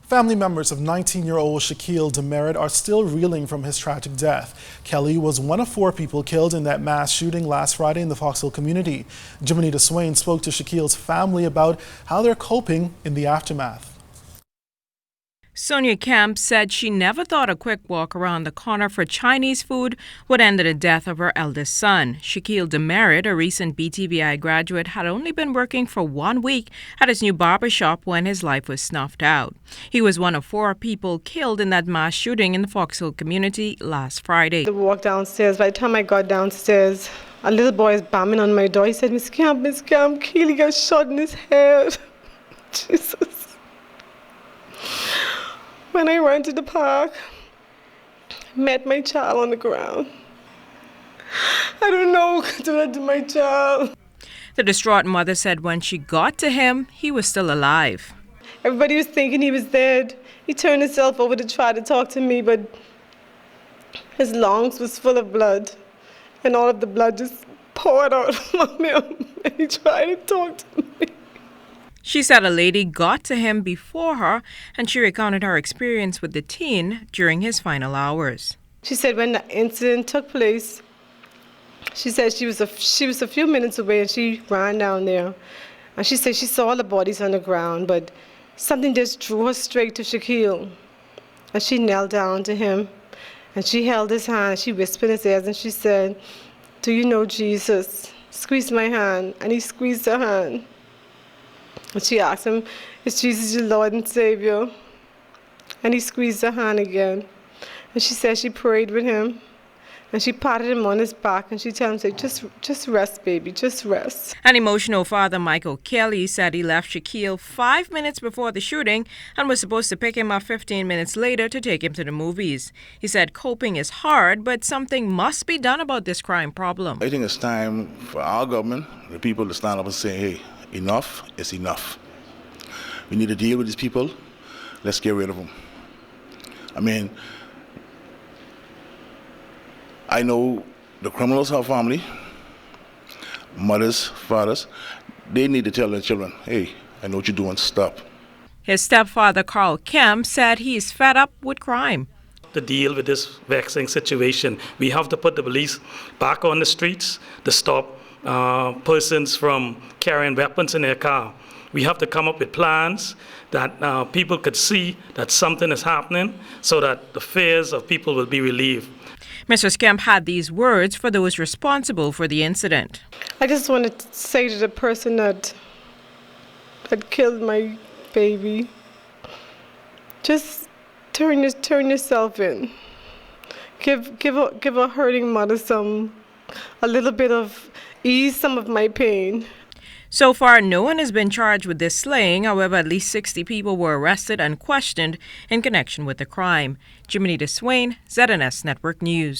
Family members of 19-year-old Shaquille Demeritte are still reeling from his tragic death. Kelly was one of 4 people killed in that mass shooting last Friday in the Foxhill community. Demeritte spoke to Shaquille's family about how they're coping in the aftermath. Sonia Kemp said she never thought a quick walk around the corner for Chinese food would end in the death of her eldest son. Shaquille Demeritte, a recent BTBI graduate, had only been working for 1 week at his new barbershop when his life was snuffed out. He was one of 4 people killed in that mass shooting in the Foxhill community last Friday. I walked downstairs. By the time I got downstairs, a little boy is banging on my door. He said, Miss Kemp, Keely got shot in his head. Jesus. When I ran to the park, met my child on the ground. I don't know what to do that to my child. The distraught mother said when she got to him, he was still alive. Everybody was thinking he was dead. He turned himself over to try to talk to me, but his lungs was full of blood, and all of the blood just poured out from him, and he tried to talk to me. She said a lady got to him before her, and she recounted her experience with the teen during his final hours. She said when the incident took place, she said she was a few minutes away, and she ran down there. And she said she saw all the bodies on the ground, but something just drew her straight to Shaquille. And she knelt down to him, and she held his hand. She whispered in his ears, and she said, "Do you know Jesus? Squeeze my hand." And he squeezed her hand. And she asked him, "Is Jesus your Lord and Savior?" And he squeezed her hand again. And she said she prayed with him. And she patted him on his back, and she told him, just rest, baby, just rest. An emotional father, Michael Kelly, said he left Shaquille 5 minutes before the shooting and was supposed to pick him up 15 minutes later to take him to the movies. He said coping is hard, but something must be done about this crime problem. I think it's time for our government, the people, to stand up and say, hey, enough is enough. We need to deal with these people. Let's get rid of them. I mean, I know the criminals have family, mothers, fathers. They need to tell their children, hey, I know what you're doing, stop. His stepfather, Carl Kemp, said he's fed up with crime. To deal with this vexing situation, we have to put the police back on the streets to stop persons from carrying weapons in their car. We have to come up with plans that people could see that something is happening so that the fears of people will be relieved. Mr. Kemp had these words for those responsible for the incident. I just wanted to say to the person that killed my baby, just turn yourself in. Give a hurting mother a little bit of ease some of my pain. So far, no one has been charged with this slaying. However, at least 60 people were arrested and questioned in connection with the crime. Demeritte, ZNS Network News.